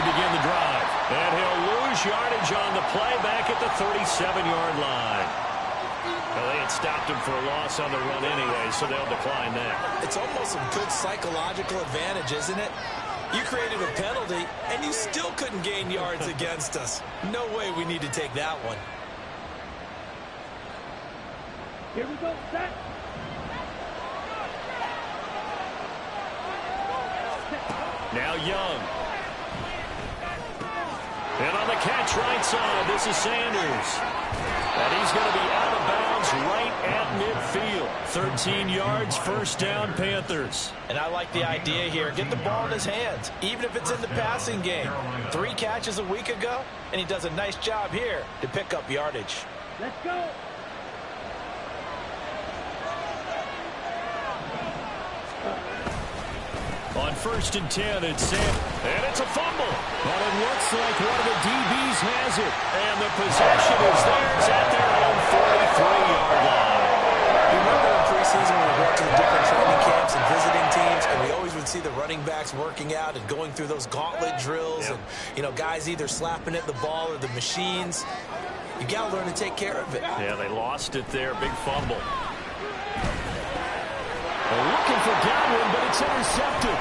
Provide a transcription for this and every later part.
to begin the drive. And he'll lose yardage on the play back at the 37-yard line. Well, they had stopped him for a loss on the run anyway, so they'll decline that. It's almost a good psychological advantage, isn't it? You created a penalty, and you still couldn't gain yards against us. No way we need to take that one. Here we go, set. Now Young. And on the catch right side, this is Sanders. And he's going to be out of bounds right at midfield. 13 yards, first down, Panthers. And I like the idea here. Get the ball in his hands, even if it's in the passing game. 3 catches a week ago, and he does a nice job here to pick up yardage. Let's go. On 1st and 10, it's Sam. And it's a fumble. But it looks like one of the DBs has it. And the possession is theirs at their own 43-yard line. You remember in preseason when we went to the different training camps and visiting teams, and we always would see the running backs working out and going through those gauntlet drills, and, you know, guys either slapping at the ball or the machines. You got to learn to take care of it. Yeah, they lost it there. Big fumble. Looking for Godwin, but it's intercepted.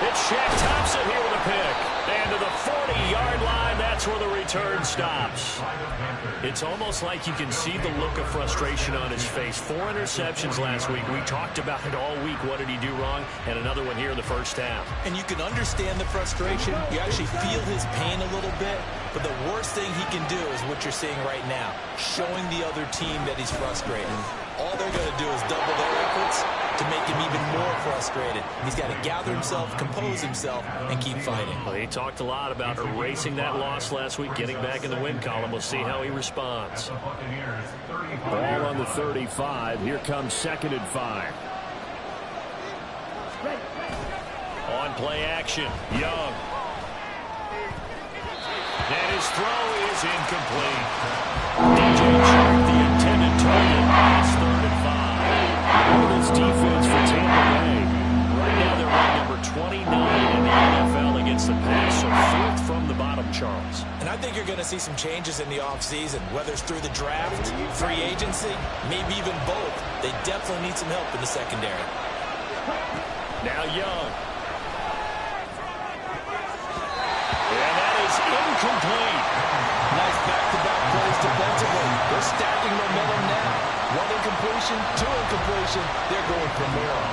It's Shaq Thompson here with a pick. And to the 40-yard line, that's where the return stops. It's almost like you can see the look of frustration on his face. 4 interceptions last week. We talked about it all week. What did he do wrong? And another one here in the first half. And you can understand the frustration. You actually feel his pain a little bit. But the worst thing he can do is what you're seeing right now, showing the other team that he's frustrated. All they're going to do is double their efforts to make him even more frustrated. He's got to gather himself, compose himself, and keep fighting. Well, he talked a lot about erasing that loss last week, getting back in the win column. We'll see how he responds. Ball on the 35. Here comes 2nd and 5. On play action, Young. And his throw is incomplete. DJ Chark, the intended target. It's 3rd and 5. Look at this defense for Tampa Bay. Right now they're ranked number 29 in the NFL against the pass, so 4th from the bottom, Charles. And I think you're going to see some changes in the offseason, whether it's through the draft, free agency, maybe even both. They definitely need some help in the secondary. Now Young. Incomplete. Nice back-to-back plays defensively. They're stacking momentum now. 1 incompletion, 2 incompletion. They're going for more.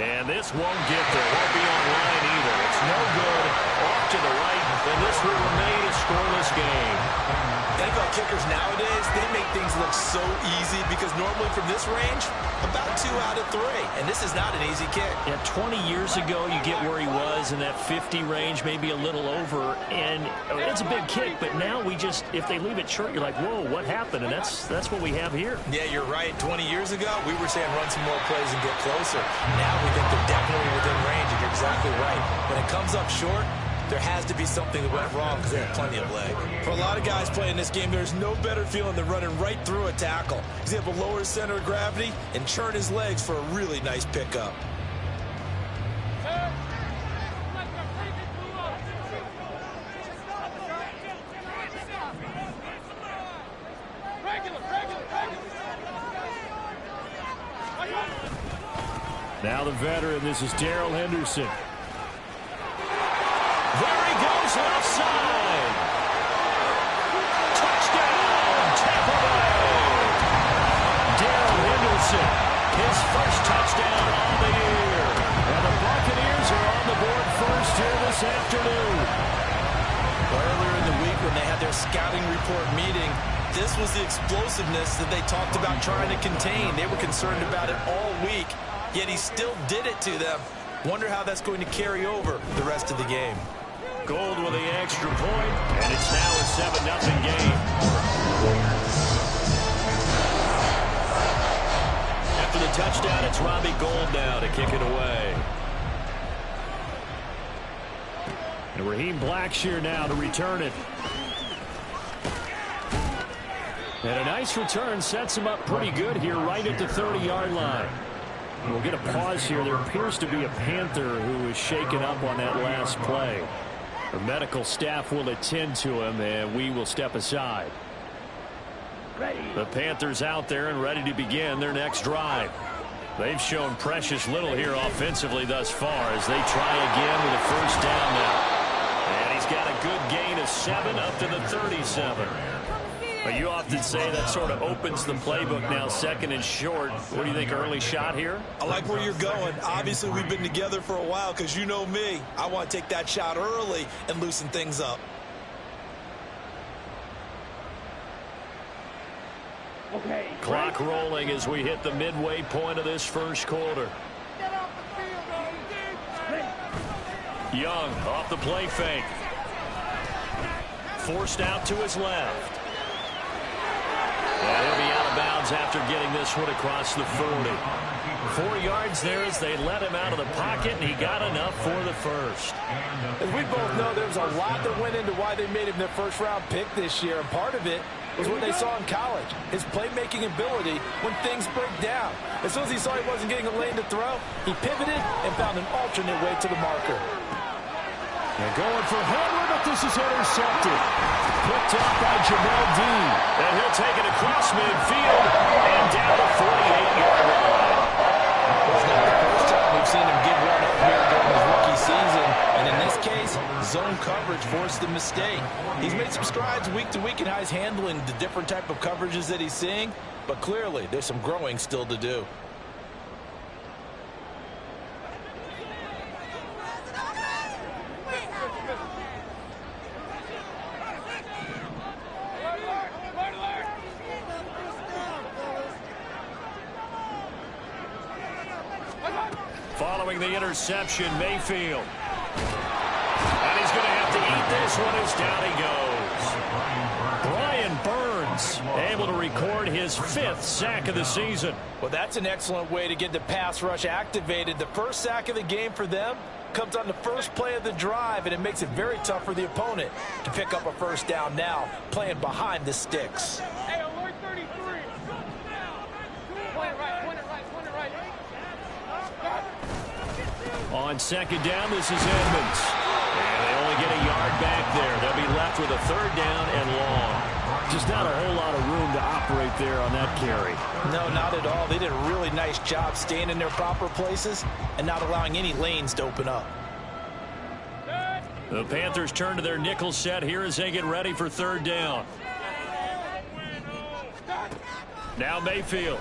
And this won't get there. Won't be on line either. It's no good. Off to the right. And this will remain a scoreless game. NFL kickers nowadays, they make things look so easy because normally from this range, about 2 out of 3. And this is not an easy kick. Yeah, 20 years ago, you get where he was in that 50 range, maybe a little over. And it's a big kick, but now we just, if they leave it short, you're like, whoa, what happened? And that's what we have here. Yeah, you're right. 20 years ago, we were saying run some more plays and get closer. Now we think they're definitely within range, and you're exactly right. When it comes up short, there has to be something that went wrong because they have plenty of leg. For a lot of guys playing this game, there's no better feeling than running right through a tackle. He's able to lower his center of gravity and churn his legs for a really nice pickup. Now the veteran, this is Darrell Henderson. There he goes, left side. Touchdown, Tampa Bay. Darrell Henderson, his first touchdown of the year. And the Buccaneers are on the board first here this afternoon. Earlier in the week when they had their scouting report meeting, this was the explosiveness that they talked about trying to contain. They were concerned about it all week, yet he still did it to them. Wonder how that's going to carry over the rest of the game. Gold with the extra point, and it's now a 7-0 game. After the touchdown, it's Robbie Gould now to kick it away. And Raheem Blackshear now to return it. And a nice return sets him up pretty good here right at the 30-yard line. We'll get a pause here. There appears to be a Panther who is shaken up on that last play. The medical staff will attend to him, and we will step aside. The Panthers out there and ready to begin their next drive. They've shown precious little here offensively thus far as they try again with a first down now. And he's got a good gain of 7 up to the 37. But you often say that sort of opens the playbook now, second and short. What do you think, early shot here? I like where you're going. Obviously, we've been together for a while because you know me. I want to take that shot early and loosen things up. Okay. Clock rolling as we hit the midway point of this first quarter. Young off the play fake. Forced out to his left. And he'll be out of bounds after getting this one across the 40. 4 yards there as they let him out of the pocket, and he got enough for the first. As we both know, there's a lot that went into why they made him their first-round pick this year, and part of it was what they saw in college, his playmaking ability when things break down. As soon as he saw he wasn't getting a lane to throw, he pivoted and found an alternate way to the marker. They're going for Henry, but this is intercepted. Picked up by Jamel Dean. And he'll take it across midfield and down the 48-yard line. It's not the first time we've seen him give one up here during his rookie season. And in this case, zone coverage forced the mistake. He's made some strides week to week in how he's handling the different type of coverages that he's seeing. But clearly, there's some growing still to do. Following the interception, Mayfield. And he's going to have to eat this one as down he goes. Brian Burns able to record his 5th sack of the season. Well, that's an excellent way to get the pass rush activated. The first sack of the game for them comes on the first play of the drive, and it makes it very tough for the opponent to pick up a first down now, playing behind the sticks. Hey, alert 33. Point it right. On second down, this is Edmonds. And they only get a yard back there. They'll be left with a 3rd down and long. Just not a whole lot of room to operate there on that carry. No, not at all. They did a really nice job staying in their proper places and not allowing any lanes to open up. The Panthers turn to their nickel set here as they get ready for 3rd down. Now Mayfield.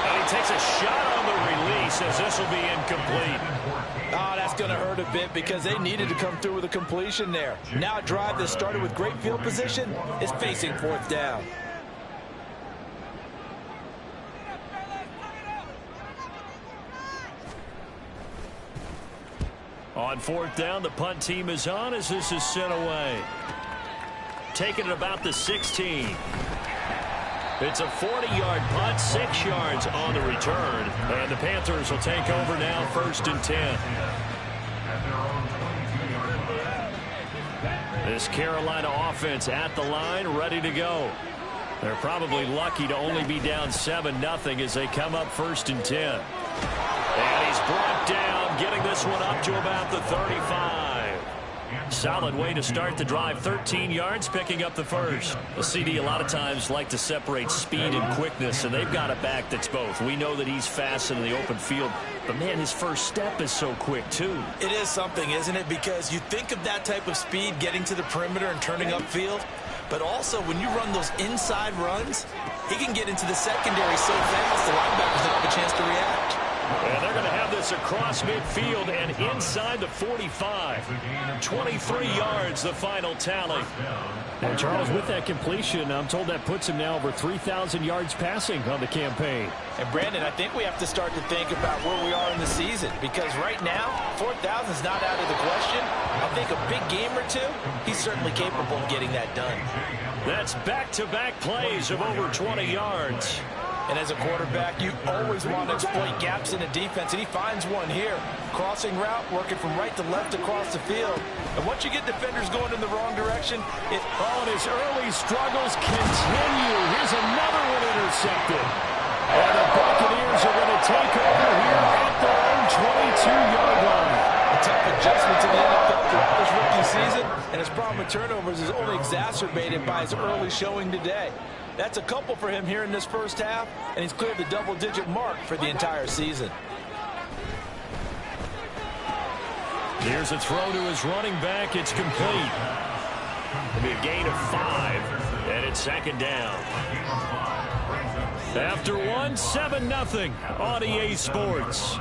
And he takes a shot on the release as this will be incomplete. Oh, that's going to hurt a bit because they needed to come through with a completion there. Now a drive that started with great field position is facing 4th down. On 4th down, the punt team is on as this is sent away. Taking it about the 16. It's a 40-yard punt, 6 yards on the return. And the Panthers will take over now, 1st and 10. This Carolina offense at the line, ready to go. They're probably lucky to only be down 7-0 as they come up 1st and 10. And he's brought down, getting this one up to about the 35. Solid way to start the drive. 13 yards, picking up the first. The CD a lot of times like to separate speed and quickness, and they've got a back that's both. We know that he's fast in the open field, but, man, his first step is so quick, too. It is something, isn't it? Because you think of that type of speed getting to the perimeter and turning upfield, but also when you run those inside runs, he can get into the secondary so fast the linebackers don't have a chance to react. And they're going to have this across midfield and inside the 45. 23 yards, the final tally. And Charles, with that completion, I'm told that puts him now over 3,000 yards passing on the campaign. And, Brandon, I think we have to start to think about where we are in the season, because right now, 4,000 is not out of the question. I think a big game or two, he's certainly capable of getting that done. That's back-to-back plays of over 20 yards. And as a quarterback, you always want to exploit gaps in the defense, and he finds one here. Crossing route, working from right to left across the field. And once you get defenders going in the wrong direction, it... Oh, and his early struggles continue. Here's another one intercepted. And the Buccaneers are going to take over here at their own 22-yard line. A tough adjustment to the NFL throughout this rookie season, and his problem with turnovers is only exacerbated by his early showing today. That's a couple for him here in this first half, and he's cleared the double-digit mark for the entire season. Here's a throw to his running back. It's complete. It'll be a gain of 5, and it's second down. After one, 7-0 on EA Sports.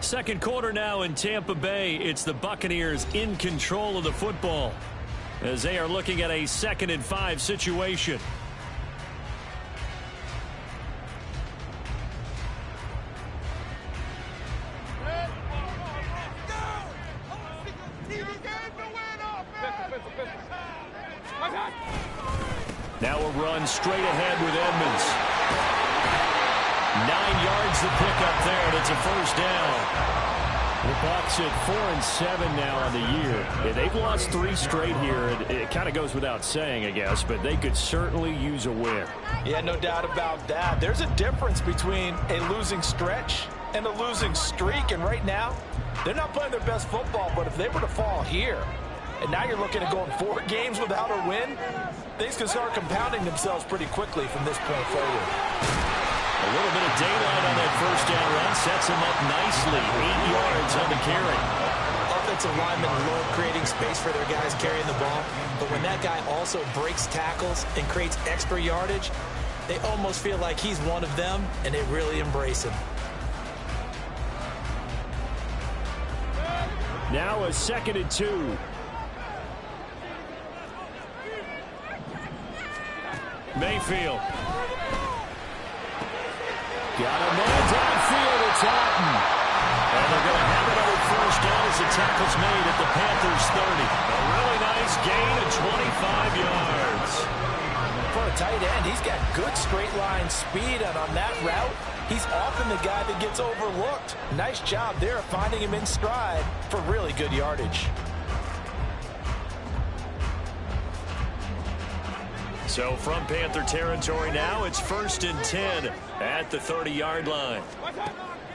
Second quarter now in Tampa Bay. It's the Buccaneers in control of the football as they are looking at a 2nd and 5 situation. Now a run straight ahead with Edmonds. 9 yards to pick up there, and it's a first down. The Bucs at 4-7 now on the year. Yeah, they've lost 3 straight here. It kind of goes without saying, I guess, but they could certainly use a win. Yeah, no doubt about that. There's a difference between a losing stretch and a losing streak, and right now, they're not playing their best football, but if they were to fall here, and now you're looking at going 4 games without a win, things can start compounding themselves pretty quickly from this point forward. A little bit of daylight on that first down run sets him up nicely. 8 yards on the carry. Offensive linemen love creating space for their guys carrying the ball, but when that guy also breaks tackles and creates extra yardage, they almost feel like he's one of them, and they really embrace him. Now a 2nd and 2. Mayfield. Got a man downfield. It's Alton. And they're going to have another first down as the tackle's made at the Panthers' 30. A really nice gain of 25 yards. For a tight end, he's got good straight line speed, and on that route, he's often the guy that gets overlooked. Nice job there of finding him in stride for really good yardage. So from Panther territory now, it's 1st and 10 at the 30-yard line.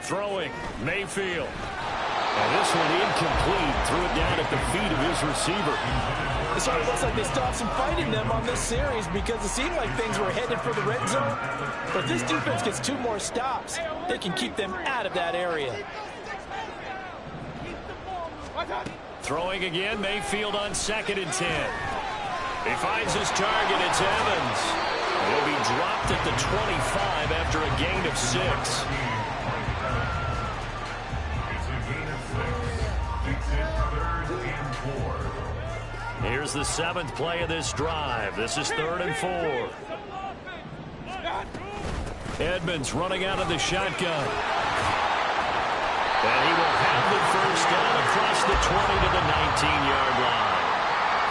Throwing, Mayfield. And this one incomplete. Threw it down at the feet of his receiver. It sort of looks like they stopped some fighting them on this series because it seemed like things were headed for the red zone. But if this defense gets 2 more stops, they can keep them out of that area. Throwing again, Mayfield on 2nd and 10. He finds his target. It's Evans. He'll be dropped at the 25 after a gain of 6. Here's the 7th play of this drive. This is 3rd and 4. Edmonds running out of the shotgun. And he will have the first down across the 20 to the 19-yard line.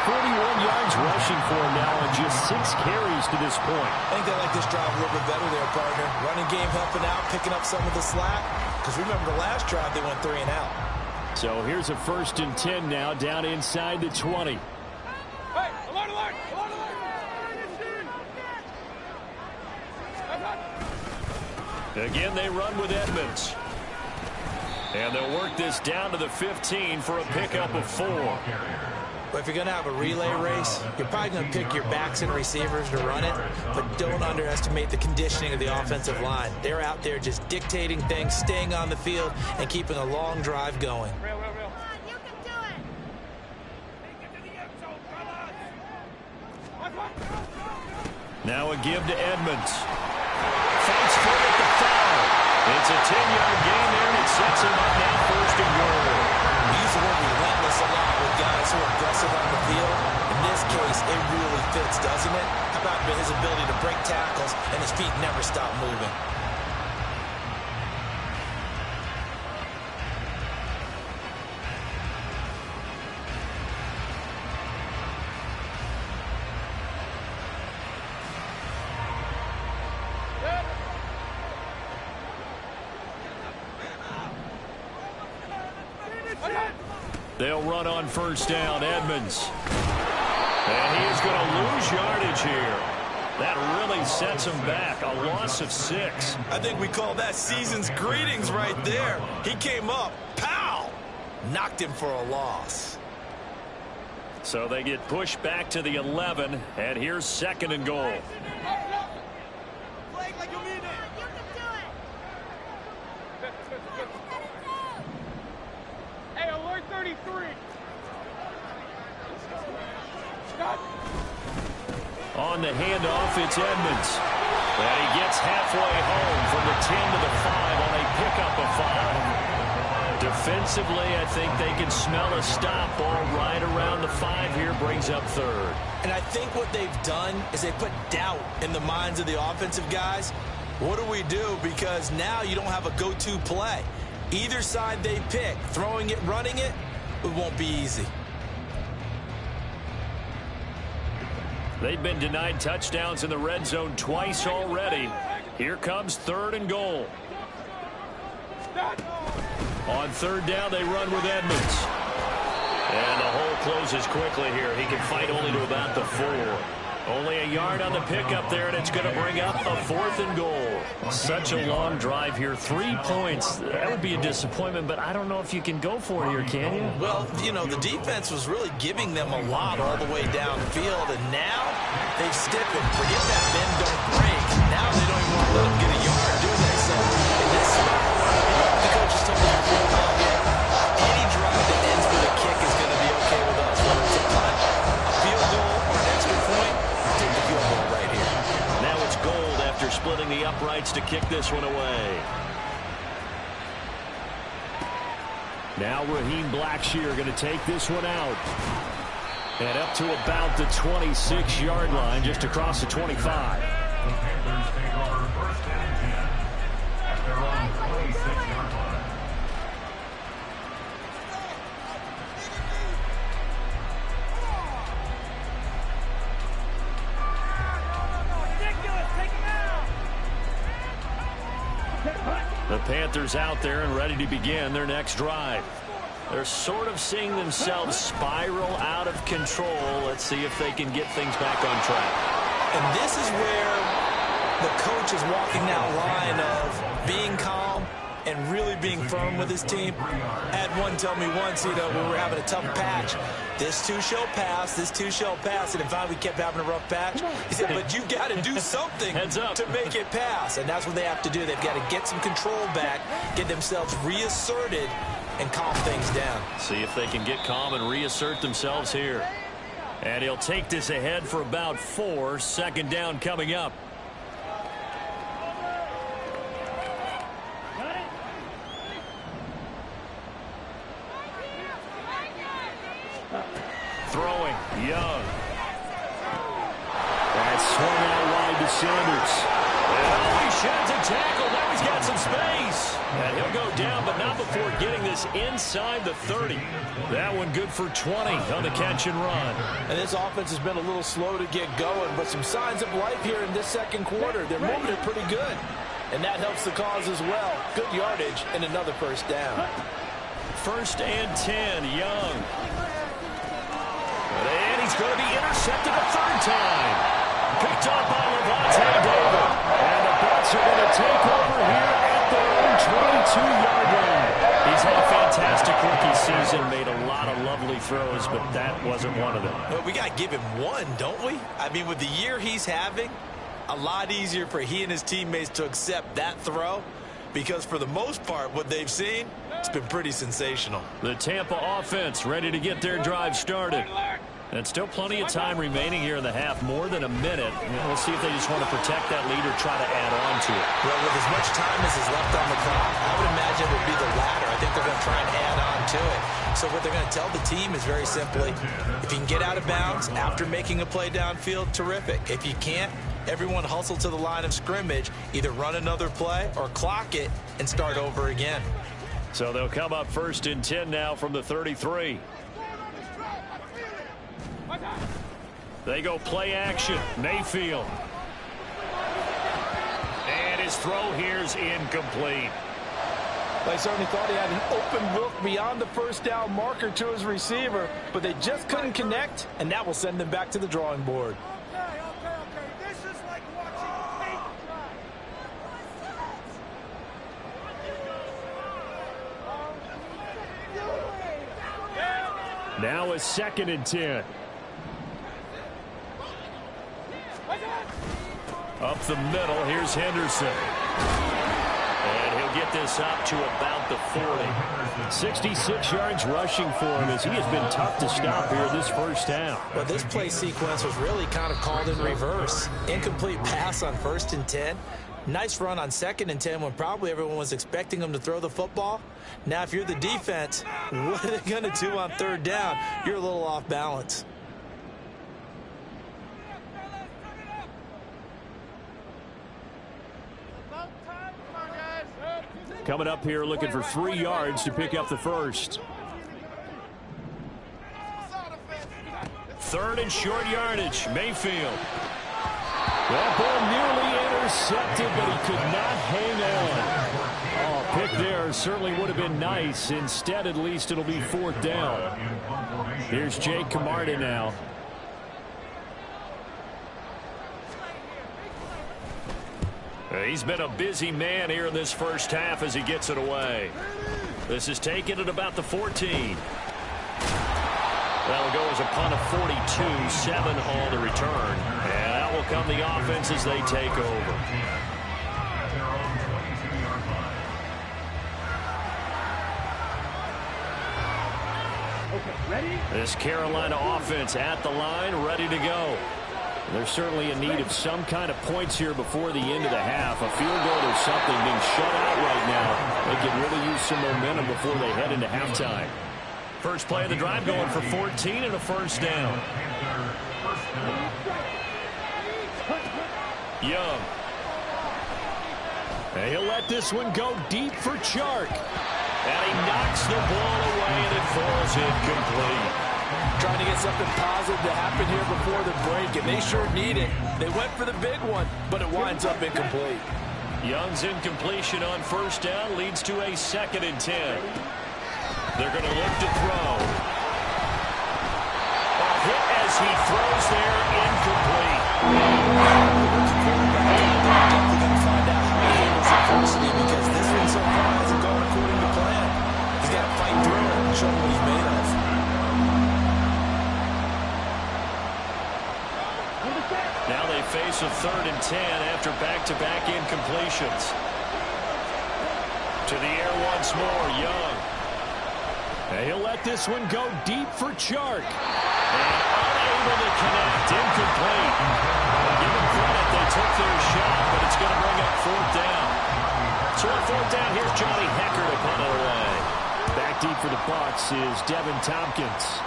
41 yards rushing for him now on just 6 carries to this point. I think they like this drive a little bit better there, partner. Running game helping out, picking up some of the slack. Because remember the last drive, they went 3 and out. So here's a 1st and 10 now down inside the 20. Hey, alert, alert, alert, alert. Again, they run with Edmonds. And they'll work this down to the 15 for a pickup of 4. But if you're going to have a relay race, you're probably going to pick your backs and receivers to run it, but don't underestimate the conditioning of the offensive line. They're out there just dictating things, staying on the field, and keeping a long drive going. Real. You can do it. Take it to the end zone, fellas. Now a give to Edmonds. Fights for it at the foul. It's a 10-yard gain there, and it sets him up now 1st and goal. We use the word relentless a lot with guys who are aggressive on the field. In this case, it really fits, doesn't it? How about his ability to break tackles and his feet never stop moving? They'll run on 1st down, Edmonds. And he is going to lose yardage here. That really sets them back. A loss of 6. I think we call that season's greetings right there. He came up, pow! Knocked him for a loss. So they get pushed back to the 11, and here's 2nd and goal. Play like you mean it. You can do it. Hey, alert 33. Scott. On the handoff, it's Edmonds. And he gets halfway home from the 10 to the 5 on a pickup of 5. Defensively, I think they can smell a stop ball right around the 5 here, brings up 3rd. And I think what they've done is they put doubt in the minds of the offensive guys. What do we do? Because now you don't have a go-to play. Either side they pick, throwing it, running it, it won't be easy. They've been denied touchdowns in the red zone twice already. Here comes 3rd and goal. On 3rd down, they run with Edmonds. And the hole closes quickly here. He can fight only to about the 4. Only a yard on the pickup there, and it's going to bring up a 4th and goal. Such a long drive here. 3 points. That would be a disappointment, but I don't know if you can go for it here, can you? Well, you know, the defense was really giving them a lot all the way downfield, and now they've stiffened. Forget that bend, don't break. Now they don't even want to let them get a yard, do they? So in this spot, the coach has told them before the ball game, any drive that ends with a kick is going to be okay with us. Whether it's a punt, a field goal, or an extra point, take the field goal right here. Now it's Gold after splitting the uprights to kick this one away. Now Raheem Blackshear going to take this one out. And up to about the 26-yard line, just across the 25. The Panthers out there and ready to begin their next drive. They're sort of seeing themselves spiral out of control. Let's see if they can get things back on track. And this is where the coach is walking that line of being calm and really being firm with his team. I had one tell me once, you know, when we were having a tough patch, this too shall pass, this too shall pass. And in fact, we kept having a rough patch. He said, but you got to do something to make it pass. And that's what they have to do. They've got to get some control back, get themselves reasserted, and calm things down. See if they can get calm and reassert themselves here. And he'll take this ahead for about 4. 2nd down coming up. Throwing, Young. That's swung out wide to Sanders. And he sheds a tackle. Now he's got some space. And he'll go down, but not before getting this inside the 30. That one good for 20 on the catch and run. And this offense has been a little slow to get going, but some signs of life here in this 2nd quarter. They're moving it pretty good. And that helps the cause as well. Good yardage and another 1st down. 1st and 10, Young. And he's going to be intercepted a 3rd time. Picked up by Levante David. And the Bucs are going to take over here at their own 22-yard line. He's had a fantastic rookie season, made a lot of lovely throws, but that wasn't one of them. Well, we got to give him one, don't we? I mean, with the year he's having, a lot easier for he and his teammates to accept that throw, because for the most part, what they've seen, it's been pretty sensational. The Tampa offense ready to get their drive started. And still plenty of time remaining here in the half, more than a minute. We'll see if they just want to protect that lead or try to add on to it. Well, with as much time as is left on the clock, I would imagine it would be the latter. I think they're going to try and add on to it. So what they're going to tell the team is very simply, if you can get out of bounds after making a play downfield, terrific. If you can't, everyone hustle to the line of scrimmage, either run another play or clock it and start over again. So they'll come up 1st and 10 now from the 33. They go play action. Mayfield. And his throw here's incomplete. They certainly thought he had an open look beyond the 1st down marker to his receiver, but they just couldn't connect, and that will send them back to the drawing board. Okay. This is like Now a 2nd and 10. Up the middle, here's Henderson. And he'll get this up to about the 40. 66 yards rushing for him as he has been tough to stop here this first half. Well, this play sequence was really kind of called in reverse. Incomplete pass on 1st and 10. Nice run on 2nd and 10 when probably everyone was expecting him to throw the football. Now, if you're the defense, what are they going to do on 3rd down? You're a little off balance. Coming up here looking for 3 yards to pick up the first. 3rd and short yardage. Mayfield. That ball nearly intercepted, but he could not hang on. Oh, pick there certainly would have been nice. Instead, at least it'll be 4th down. Here's Jake Camarda now. He's been a busy man here in this first half as he gets it away. This is taken at about the 14. That'll go as a punt of 42, 7 on the return. And that will come the offense as they take over. This Carolina offense at the line, ready to go. They're certainly in need of some kind of points here before the end of the half. A field goal or something being shut out right now. They could really use some momentum before they head into halftime. First play of the drive going for 14 and a 1st down. Young. And he'll let this one go deep for Chark. And he knocks the ball away and it falls incomplete. Trying to get something positive to happen here before the break, and they sure need it. They went for the big one, but it winds up incomplete. Young's incompletion on 1st down leads to a 2nd and 10. They're going to look to throw. A hit as he throws there, incomplete. Definitely going to find out how he handles adversity because this one so far hasn't gone according to plan. He's got to fight through it and show what he's made of. Now they face a 3rd and 10 after back-to-back incompletions. To the air once more, Young. And he'll let this one go deep for Chark. And unable to connect, incomplete. Give them credit, they took their shot, but it's going to bring up 4th down. So on 4th down, here's Johnny Hecker to punt it away. Back deep for the Bucs is Devin Tompkins.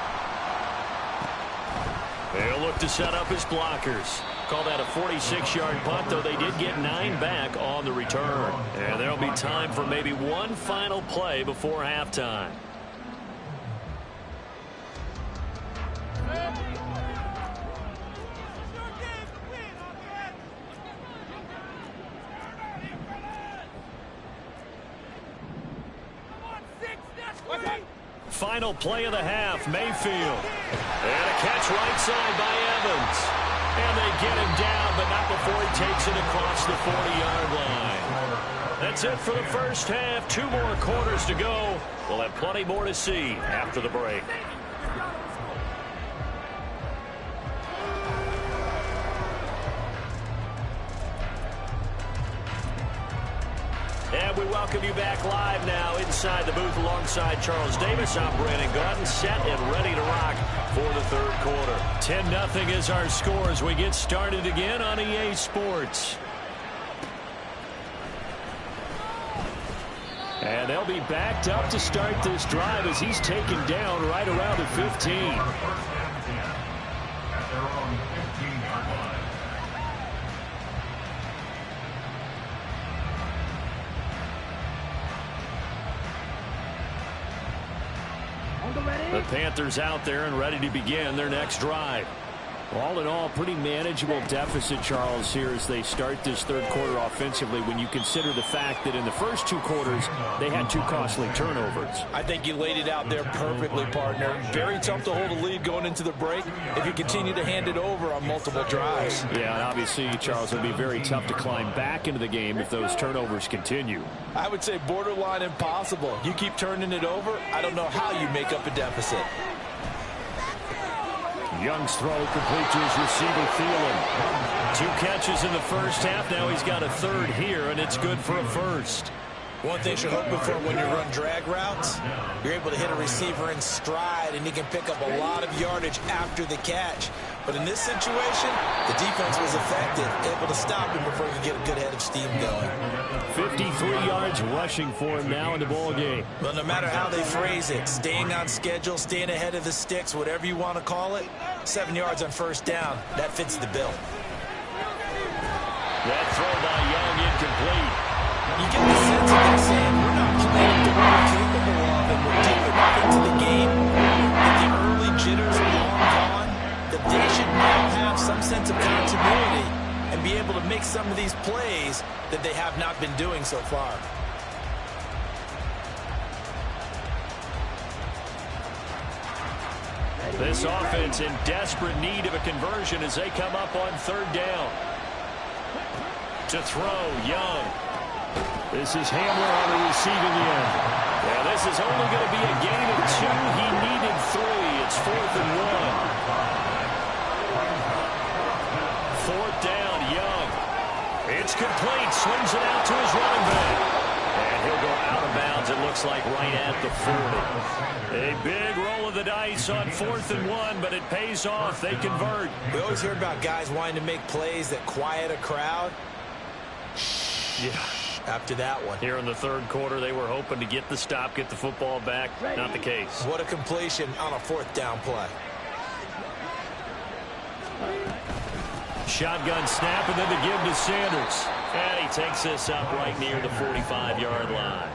They'll look to set up his blockers. Call that a 46-yard punt, though they did get 9 back on the return. And there'll be time for maybe one final play before halftime. Final play of the half, Mayfield. And a catch right side by Evans. And they get him down, but not before he takes it across the 40-yard line. That's it for the first half. 2 more quarters to go. We'll have plenty more to see after the break. And we welcome you back live now inside the booth alongside Charles Davis. I'm Brandon Gaudin, set and ready to rock for the 3rd quarter. 10-0 is our score as we get started again on EA Sports. And they'll be backed up to start this drive as he's taken down right around the 15. The Panthers out there and ready to begin their next drive. All in all, pretty manageable deficit, Charles, here as they start this 3rd quarter offensively when you consider the fact that in the first 2 quarters, they had 2 costly turnovers. I think you laid it out there perfectly, partner. Very tough to hold a lead going into the break if you continue to hand it over on multiple drives. Yeah, and obviously, Charles, it'll be very tough to climb back into the game if those turnovers continue. I would say borderline impossible. You keep turning it over, I don't know how you make up a deficit. Young's throw complete to his receiver, Thielen. 2 catches in the first half. Now he's got a third here, and it's good for a first. One thing you're hoping for when you run drag routes, you're able to hit a receiver in stride, and he can pick up a lot of yardage after the catch. But in this situation, the defense was effective, able to stop him before he could get a good head of steam going. 53 yards rushing for him now in the ball game. Well, no matter how they phrase it, staying on schedule, staying ahead of the sticks, whatever you want to call it, 7 yards on first down, that fits the bill. That throw by Young incomplete. You get the sense of them saying, we're not playing to what we're capable of, and we're deep enough into the game that the early jitters are long gone, that they should now have some sense of continuity and be able to make some of these plays that they have not been doing so far. This offense in desperate need of a conversion as they come up on third down. To throw, Young. This is Hamler on the receiving end. Yeah, this is only going to be a gain of 2. He needed 3. It's 4th and 1. Fourth down, Young. It's complete. Swings it out to his running back. And he'll go out of bounds, it looks like, right at the 40. A big roll of the dice on 4th and 1, but it pays off. They convert. We always hear about guys wanting to make plays that quiet a crowd. Yeah. After that one. Here in the third quarter, they were hoping to get the stop, get the football back. Not the case. What a completion on a 4th down play. Shotgun snap, and then the give to Sanders. And he takes this up right near the 45-yard line.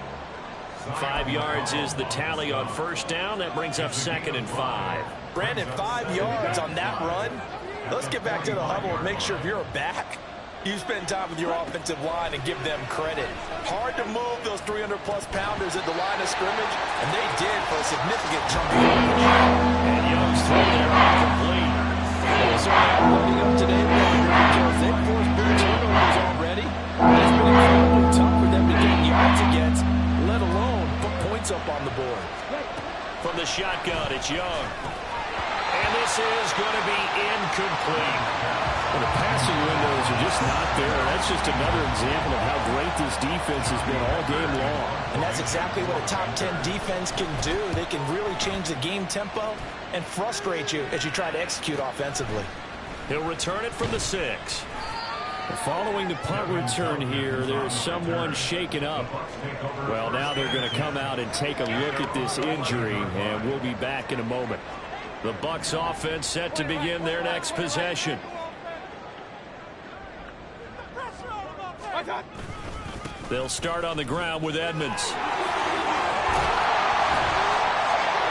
5 yards is the tally on first down. That brings up 2nd and 5. Brandon, 5 yards on that run. Let's get back to the huddle and make sure if you're a back, you spend time with your offensive line and give them credit. Hard to move those 300-plus pounders at the line of scrimmage, and they did for a significant chunk of yardage. And Young's throw there incomplete. They certainly are loading up today because they've forced big turnovers already. It's been incredibly tough for them to get yards against, let alone put points up on the board. From the shotgun, it's Young. And this is going to be incomplete. Well, the passing windows are just not there. That's just another example of how great this defense has been all game long. And that's exactly what a top 10 defense can do. They can really change the game tempo and frustrate you as you try to execute offensively. He'll return it from the 6. Following the punt return here, there's someone shaken up. Well, now they're going to come out and take a look at this injury, and we'll be back in a moment. The Bucs offense set to begin their next possession. They'll start on the ground with Edmonds.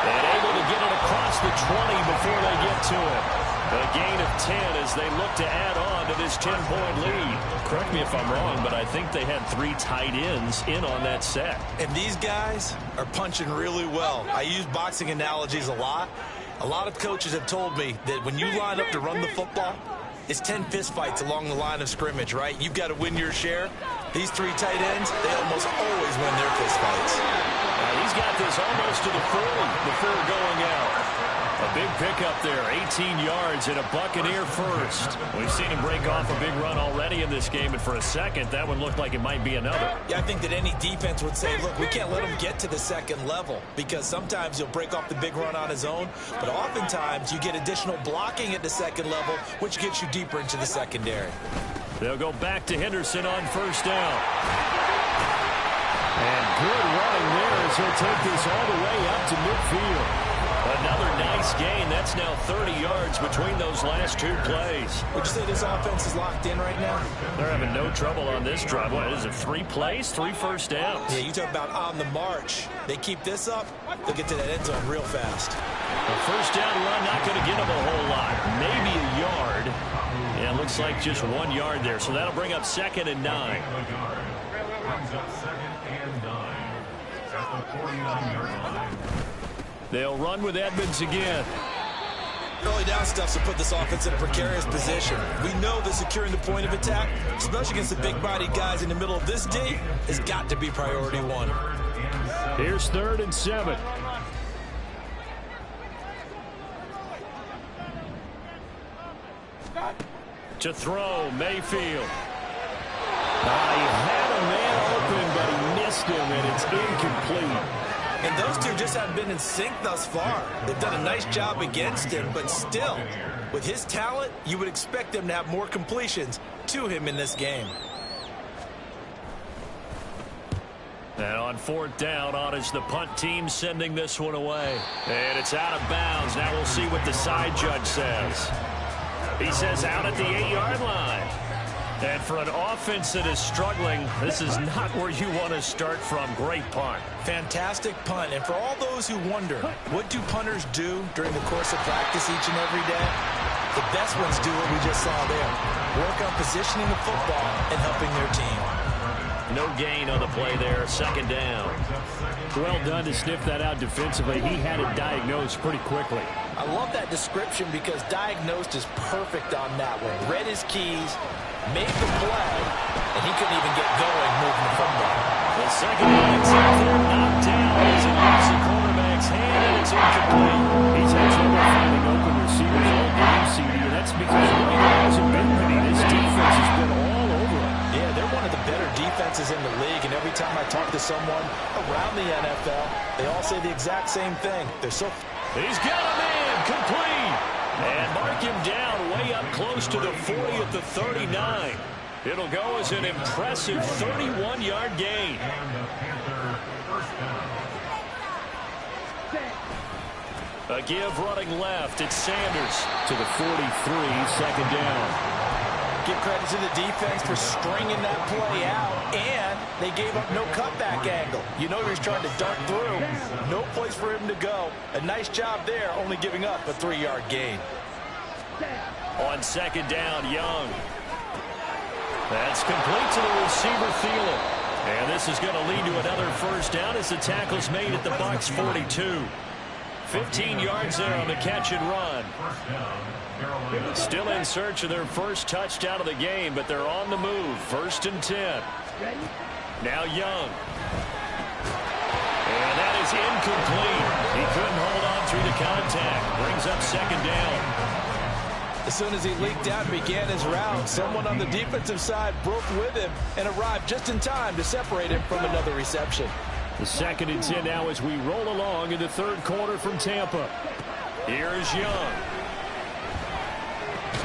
And able to get it across the 20 before they get to him. A gain of 10 as they look to add on to this 10-point lead. Correct me if I'm wrong, but I think they had 3 tight ends in on that set. And these guys are punching really well. I use boxing analogies a lot. A lot of coaches have told me that when you line up to run the football, it's 10 fistfights along the line of scrimmage, right? You've got to win your share. These 3 tight ends, they almost always win their fistfights. He's got this almost to the 40 before going out. A big pickup there, 18 yards and a Buccaneer first. We've seen him break off a big run already in this game, and for a second, that one looked like it might be another. Yeah, I think that any defense would say, look, we can't let him get to the second level because sometimes he'll break off the big run on his own, but oftentimes you get additional blocking at the second level, which gets you deeper into the secondary. They'll go back to Henderson on first down. And good running there as he'll take this all the way up to midfield. Another nice gain. That's now 30 yards between those last 2 plays. Would you say this offense is locked in right now? They're having no trouble on this drive. What is it, 3 plays, 3 first downs? Yeah, you talk about on the march. They keep this up, they'll get to that end zone real fast. A first down run, not going to get them a whole lot. Maybe a yard. Yeah, it looks like just 1 yard there. So that'll bring up 2nd and 9. They'll run with Edmonds again. Early down stuffs will put this offense in a precarious position. We know that securing the point of attack, especially against the big-bodied guys in the middle of this D, has got to be priority 1. Here's 3rd and 7. To throw, Mayfield. He had a man open, but he missed him, and it's incomplete. And those two just haven't been in sync thus far. They've done a nice job against him, but still, with his talent, you would expect them to have more completions to him in this game. And on fourth down, on is the punt team sending this one away. And it's out of bounds. Now we'll see what the side judge says. He says out at the 8-yard line. And for an offense that is struggling, this is not where you want to start from. Great punt. Fantastic punt. And for all those who wonder, what do punters do during the course of practice each and every day? The best ones do what we just saw there. Work on positioning the football and helping their team. No gain on the play there. Second down. Well done to sniff that out defensively. He had it diagnosed pretty quickly. I love that description because diagnosed is perfect on that one. Read his keys, made the play, and he couldn't even get going moving the football. The second line's out there, knocked down as it leaves the quarterback's hand, and it's incomplete. He's had trouble finding open receivers all game, CD, and that's because really there hasn't been many. This defense has been all over him. Yeah, they're one of the better defenses in the league, and every time I talk to someone around the NFL, they all say the exact same thing. They're so... He's got a man, complete. And mark him down way up close to the 40 at the 39. It'll go as an impressive 31-yard gain. A give running left. It's Sanders to the 43, second down. Give credit to the defense for stringing that play out, and they gave up no cutback angle. You know he was trying to dart through. No place for him to go. A nice job there, only giving up a 3-yard gain. On second down, Young. That's complete to the receiver, Thielen. And this is going to lead to another first down as the tackle's made at the Bucs 42. 15 yards there on the catch and run. Still in search of their first touchdown of the game, but they're on the move. 1st and 10. Now Young. And that is incomplete. He couldn't hold on through the contact. Brings up second down. As soon as he leaked out and began his route, someone on the defensive side broke with him and arrived just in time to separate him from another reception. The 2nd and 10 now as we roll along in the third quarter from Tampa. Here's Young.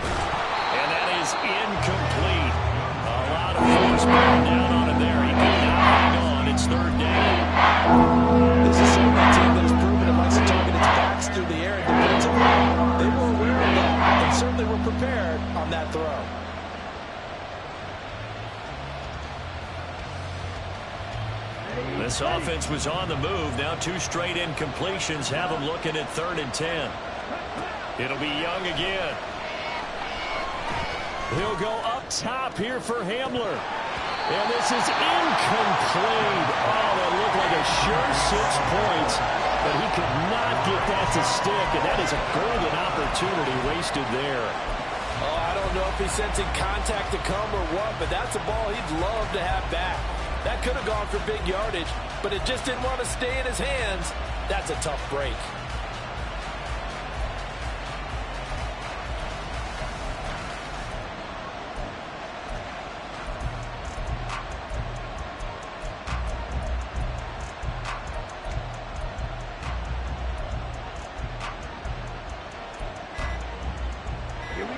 And that is incomplete. A lot of force bearing down on him there. He could not hang on. It's 3rd down. This is certainly a team that has proven it likes to target its backs through the air and defensively. They were aware of that and certainly were prepared on that throw. This offense was on the move. Now 2 straight incompletions have them looking at 3rd and 10. It'll be Young again. He'll go up top here for Hamler. And this is incomplete. Oh, that looked like a sure 6 points. But he could not get that to stick. And that is a golden opportunity wasted there. Oh, I don't know if he's sensing contact to come or what, but that's a ball he'd love to have back. That could have gone for big yardage, but it just didn't want to stay in his hands. That's a tough break.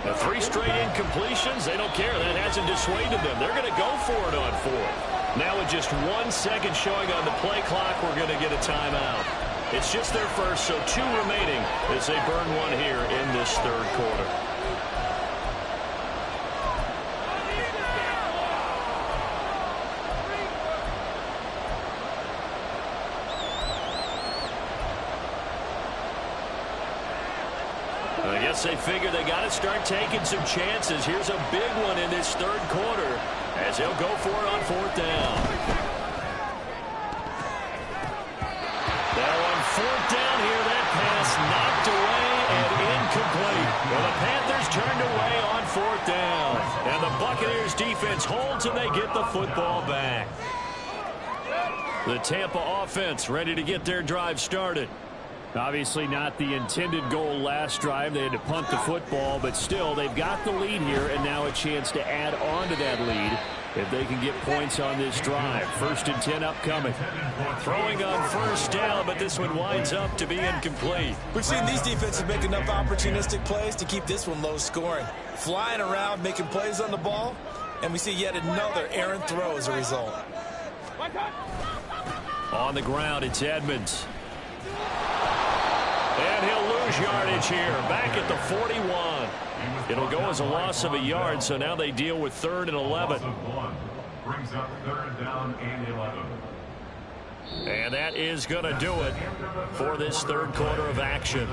The 3 straight incompletions, they don't care. That hasn't dissuaded them. They're going to go for it on 4th. Now with just 1 second showing on the play clock, we're going to get a timeout. It's just their first, so 2 remaining as they burn one here in this third quarter. I guess they figure they got to start taking some chances. Here's a big one in this third quarter as they'll go for it on 4th down. Now on 4th down here, that pass knocked away and incomplete. Well, the Panthers turned away on 4th down. And the Buccaneers defense holds and they get the football back. The Tampa offense ready to get their drive started. Obviously not the intended goal last drive. They had to punt the football, but still, they've got the lead here, and now a chance to add on to that lead if they can get points on this drive. 1st and 10 upcoming. Throwing on 1st down, but this one winds up to be incomplete. We've seen these defenses make enough opportunistic plays to keep this one low scoring. Flying around, making plays on the ball, and we see yet another errant throw as a result. On the ground, it's Edmonds. And he'll lose yardage here, back at the 41. It'll go as a loss of a yard, so now they deal with 3rd and 11. Brings up 3rd down and 11. And that is going to do it for this 3rd quarter of action.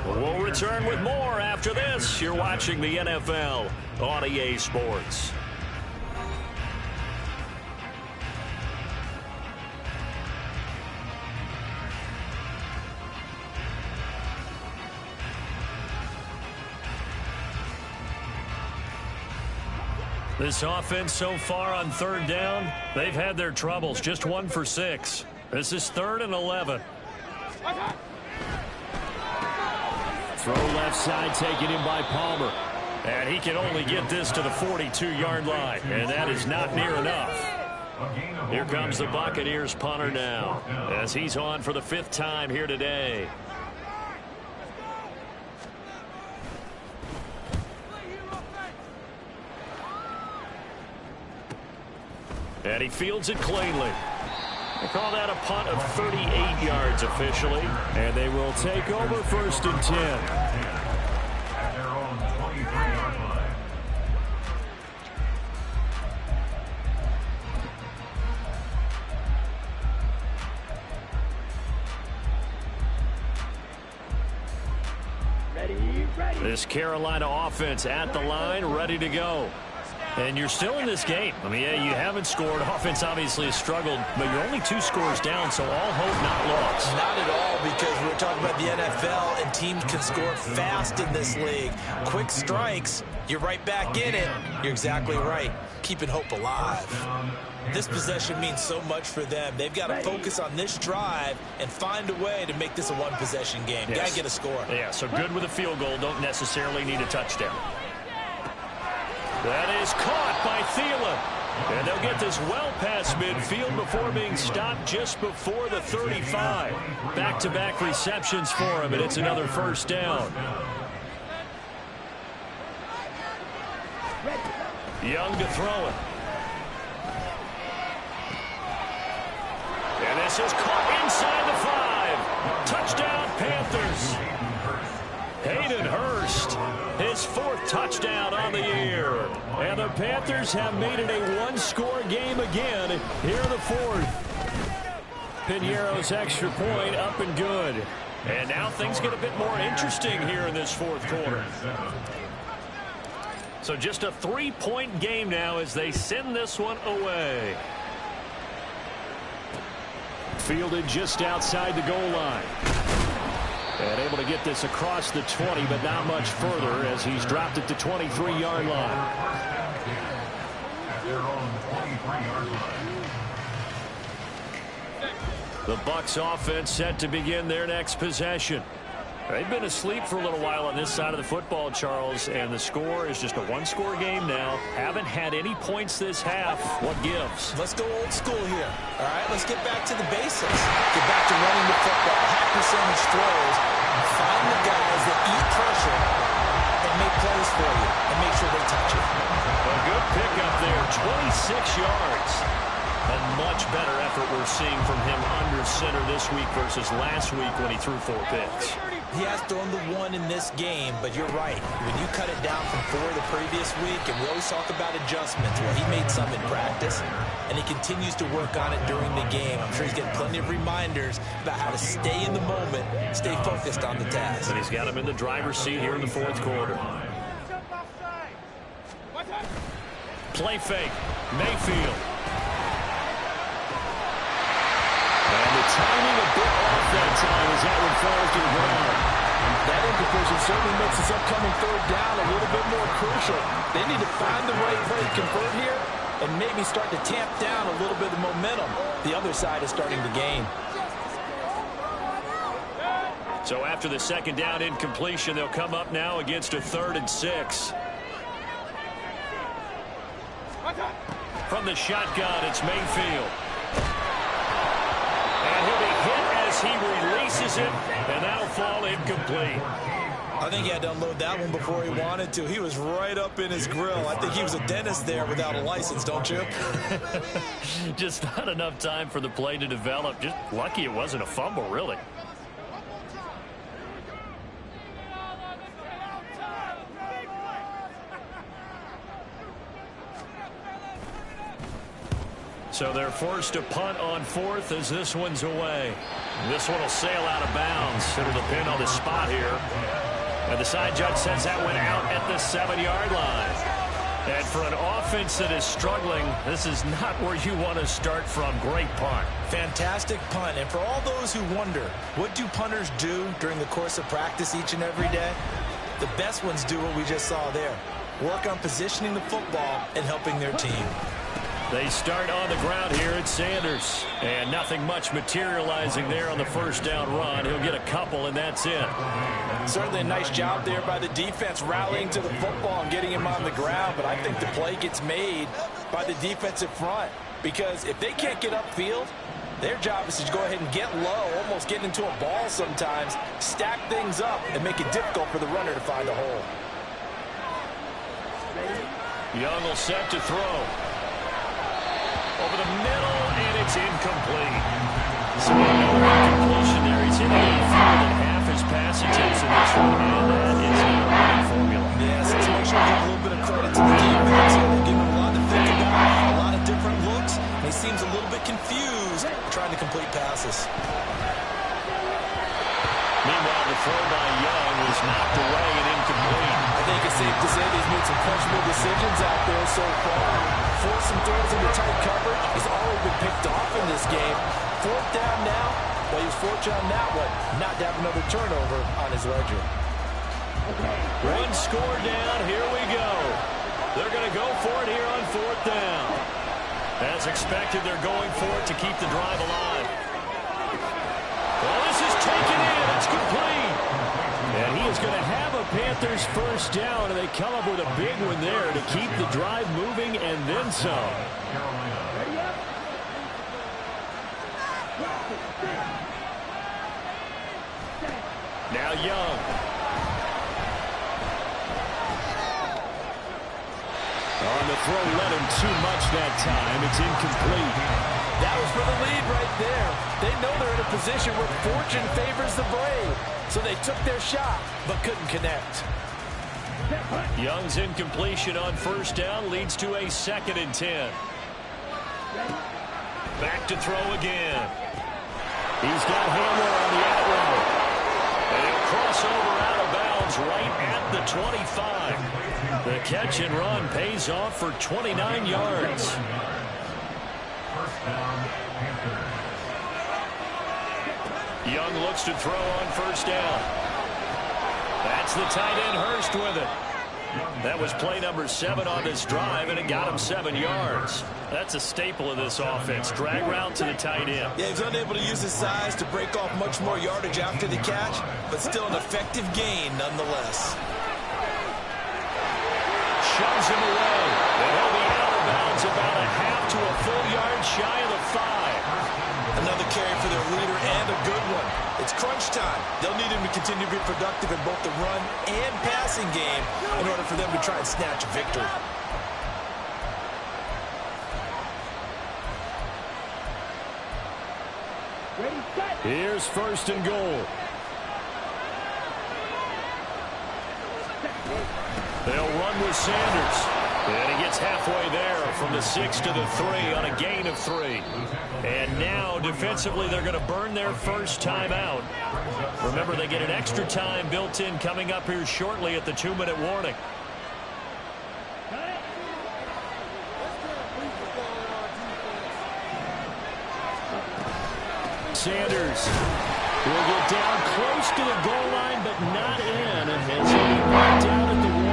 We'll return with more after this. You're watching the NFL on EA Sports. This offense so far on 3rd down, they've had their troubles. Just 1 for 6. This is 3rd and 11. Throw left side taken in by Palmer. And he can only get this to the 42-yard line, and that is not near enough. Here comes the Buccaneers punter now, as he's on for the 5th time here today. And he fields it cleanly. They call that a punt of 38 yards officially. And they will take over 1st and 10. At their own 23-yard line. This Carolina offense at the line, ready to go. And you're still in this game. I mean, yeah, you haven't scored. Offense obviously has struggled, but you're only 2 scores down, so all hope not lost. Not at all, because we're talking about the NFL, and teams can score fast in this league. Quick strikes, you're right back in it. You're exactly right. Keeping hope alive. This possession means so much for them. They've got to focus on this drive and find a way to make this a one-possession game. Yes. Got to get a score. Yeah, so good with a field goal. Don't necessarily need a touchdown. That is caught by Thielen. And they'll get this well past midfield before being stopped just before the 35. Back-to-back receptions for him, and it's another 1st down. Young to throw it. And this is caught inside the 5. Touchdown, Panthers. Hayden Hurst, his 4th touchdown on the year. And the Panthers have made it a 1-score game again here in the 4th. Piñeiro's extra point up and good. And now things get a bit more interesting here in this 4th quarter. So just a 3-point game now as they send this one away. Fielded just outside the goal line. And able to get this across the 20, but not much further as he's dropped it to 23-yard line. At their own 23-yard line. The Bucs offense set to begin their next possession. They've been asleep for a little while on this side of the football, Charles, and the score is just a 1-score game now. Haven't had any points this half. What gives? Let's go old school here. All right, let's get back to the basics. Get back to running the football, high percentage throws, and find the guys that eat pressure and make plays for you and make sure they touch it. A good pickup there, 26 yards. A much better effort we're seeing from him under center this week versus last week when he threw 4 picks. He has thrown the 1 in this game, but you're right. When you cut it down from 4 the previous week, and we always talk about adjustments, well, he made some in practice, and he continues to work on it during the game. I'm sure he's getting plenty of reminders about how to stay in the moment, stay focused on the task. And he's got him in the driver's seat here in the 4th quarter. Play fake. Mayfield. And the timing a bit off that time as that one falls to the ground. That incompletion certainly makes this upcoming 3rd down a little bit more crucial. They need to find the right play to convert here and maybe start to tamp down a little bit of momentum. The other side is starting to gain. So after the second down incompletion, they'll come up now against a 3rd and 6. From the shotgun, it's Mayfield. And he'll be hit as he releases it, and that'll fall incomplete. I think he had to unload that one before he wanted to. He was right up in his grill. I think he was a dentist there without a license, don't you? Just not enough time for the play to develop. Just lucky it wasn't a fumble, really. So they're forced to punt on 4th as this one's away. This one will sail out of bounds. It'll depend on the spot here. And the side judge says that went out at the 7-yard line. And for an offense that is struggling, this is not where you want to start from. Great punt. Fantastic punt. And for all those who wonder, what do punters do during the course of practice each and every day? The best ones do what we just saw there. Work on positioning the football and helping their team. They start on the ground here at Sanders. And nothing much materializing there on the first down run. He'll get a couple, and that's it. Certainly a nice job there by the defense rallying to the football and getting him on the ground. But I think the play gets made by the defensive front. Because if they can't get upfield, their job is to go ahead and get low, almost get into a ball sometimes, stack things up, and make it difficult for the runner to find a hole. Young will set to throw. Over the middle, and it's incomplete. So no incompletion there. He's hitting it fewer than half his pass attempts in this one, and that is not a winning formula. Yes, let's make sure we give a little bit of credit to the defense. They're giving him a lot to think about, a lot of different looks, and he seems a little bit confused trying to complete passes. Meanwhile, the throw by Young was knocked away and incomplete. I think it's safe to say he's made some questionable decisions out there so far. Forced some throws into tight coverage. He's already been picked off in this game. 4th down now. Well, he was fortunate on that one not to have another turnover on his ledger. One score down. Here we go. They're going to go for it here on 4th down. As expected, they're going for it to keep the drive alive. Well, this is taken in. It's complete. And he is going to have a Panthers first down, and they come up with a big one there to keep the drive moving and then some. Now Young. On the throw, let him too much that time. It's incomplete. That was for the lead right there. They know they're in a position where fortune favors the brave. So they took their shot, but couldn't connect. Young's incompletion on first down leads to a 2nd and 10. Back to throw again. He's got Hamler on the out route. And he'll cross over out of bounds right at the 25. The catch and run pays off for 29 yards. First down, Panthers. Young looks to throw on first down. That's the tight end Hurst with it. That was play number 7 on this drive, and it got him 7 yards. That's a staple of this offense. Drag route to the tight end. Yeah, he's unable to use his size to break off much more yardage after the catch, but still an effective gain nonetheless. Shoves him away. And he'll be out of bounds about a half to a full yard shy of the 5. Another carry for their leader and a good one. It's crunch time. They'll need him to continue to be productive in both the run and passing game in order for them to try and snatch a victory. Here's 1st and goal. They'll run with Sanders. And he gets halfway there from the 6 to the 3 on a gain of 3. And now, defensively, they're going to burn their first time out. Remember, they get an extra time built in coming up here shortly at the 2-minute warning. Sanders will get down close to the goal line, but not in, as he'll be brought down at the 1.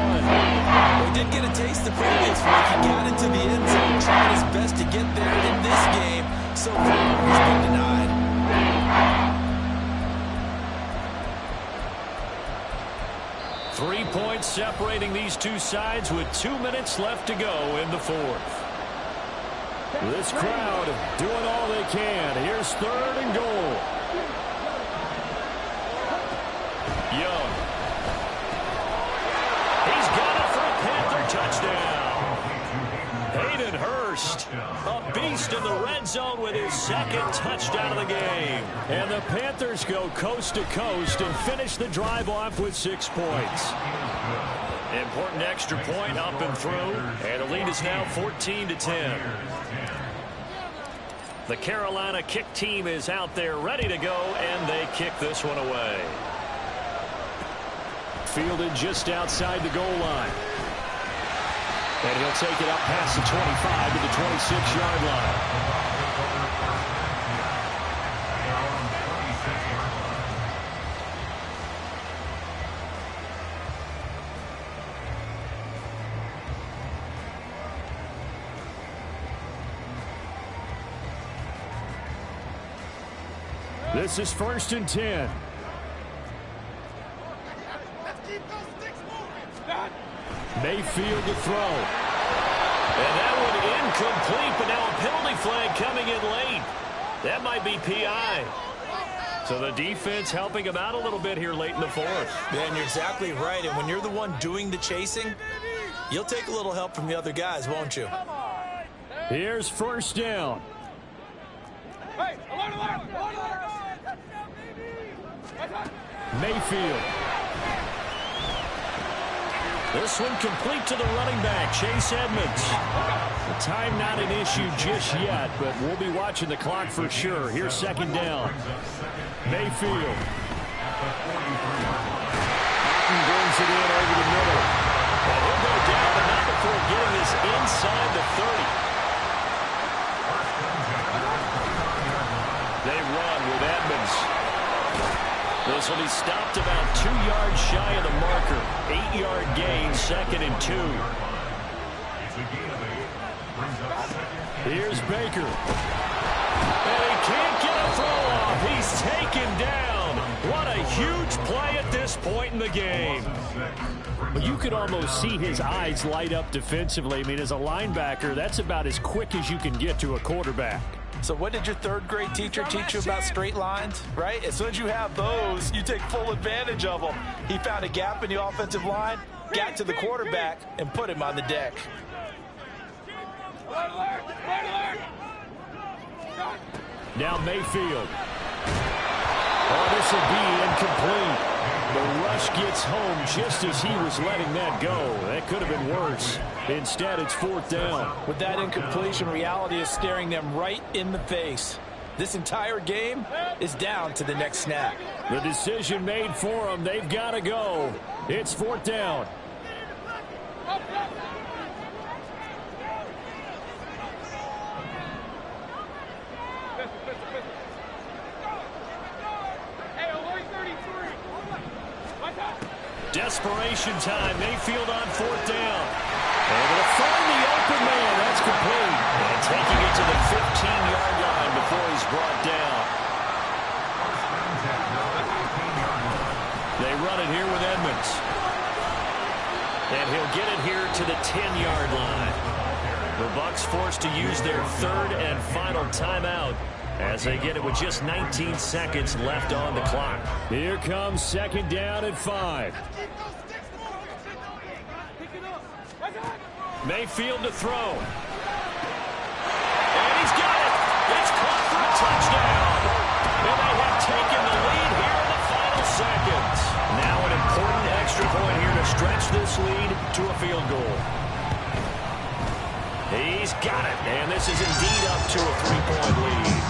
He did get a taste the previous week. He got into the end zone, trying his best to get there in this game. So far, he's been denied. 3 points separating these two sides with 2 minutes left to go in the fourth. This crowd doing all they can. Here's 3rd and goal. Young. He's got it for a Panther touchdown. Hayden Hurst, a beast in the red zone with his 2nd touchdown of the game. And the Panthers go coast to coast and finish the drive off with 6 points. Important extra point up and through, and the lead is now 14-10. The Carolina kick team is out there ready to go, and they kick this one away. Fielded just outside the goal line. And he'll take it up past the 25 to the 26-yard line. This is 1st and 10. Mayfield to throw. And that one incomplete, but now a penalty flag coming in late. That might be PI. So the defense helping him out a little bit here late in the fourth. Yeah, and you're exactly right. And when you're the one doing the chasing, you'll take a little help from the other guys, won't you? Here's 1st down. Mayfield. This one complete to the running back, Chase Edmonds. The time not an issue just yet, but we'll be watching the clock for sure. Here's 2nd down. Mayfield. Brings it in over the middle. And he'll go down, but not before getting this inside the 30. They run with Edmonds. This will be stopped about 2 yards shy of the marker. 8-yard gain, 2nd and 2. Here's Baker. And he can't get a throw off. He's taken down. What a huge play at this point in the game. But you could almost see his eyes light up defensively. I mean, as a linebacker, that's about as quick as you can get to a quarterback. So what did your 3rd grade teacher teach you about straight lines, right? As soon as you have those, you take full advantage of them. He found a gap in the offensive line, got to the quarterback, and put him on the deck. Now Mayfield. Oh, this will be incomplete. The rush gets home just as he was letting that go. That could have been worse. Instead, it's 4th down. With that incompletion, reality is staring them right in the face. This entire game is down to the next snap. The decision made for them. They've got to go. It's 4th down. Desperation time. Mayfield on 4th down. Able to find the open man. That's complete. And taking it to the 15-yard line before he's brought down. They run it here with Edmonds. And he'll get it here to the 10-yard line. The Bucs forced to use their 3rd and final timeout as they get it with just 19 seconds left on the clock. Here comes 2nd down and 5. Mayfield to throw. And he's got it. It's caught for a touchdown. And they have taken the lead here in the final seconds. Now an important extra point here to stretch this lead to a field goal. He's got it. And this is indeed up to a 3-point lead.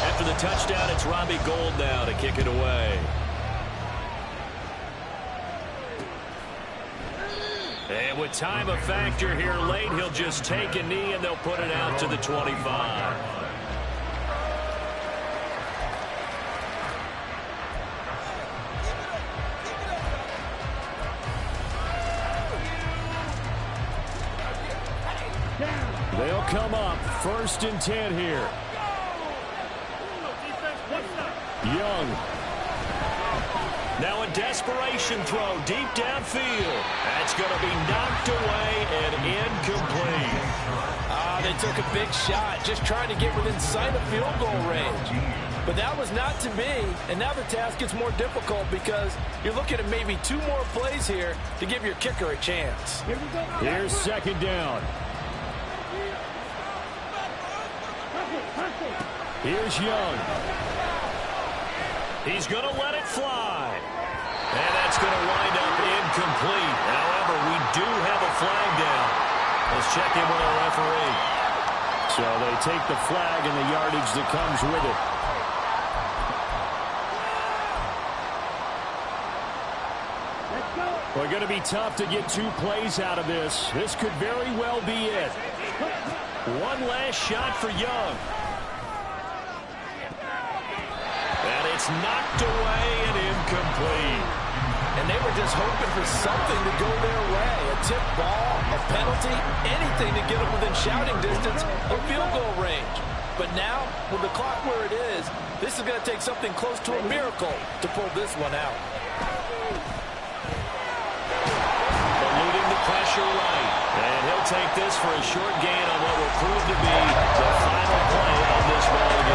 After the touchdown, it's Robbie Gould now to kick it away. And with time a factor here late, he'll just take a knee and they'll put it out to the 25. They'll come up 1st and 10 here. Young. Now a desperation throw deep downfield. That's going to be knocked away and incomplete. They took a big shot, just trying to get within sight of field goal range. But that was not to be, and now the task gets more difficult because you're looking at maybe 2 more plays here to give your kicker a chance. Here's 2nd down. Here's Young. He's going to let it fly. And that's going to wind up incomplete. However, we do have a flag down. Let's check in with our referee. So they take the flag and the yardage that comes with it. Well, going to be tough to get 2 plays out of this. This could very well be it. One last shot for Young. And it's knocked away and incomplete. And they were just hoping for something to go their way. A tip ball, a penalty, anything to get them within shouting distance of field goal range. But now, with the clock where it is, this is going to take something close to a miracle to pull this one out. Eluding the pressure right. And he'll take this for a short gain on what will prove to be the final play on this ball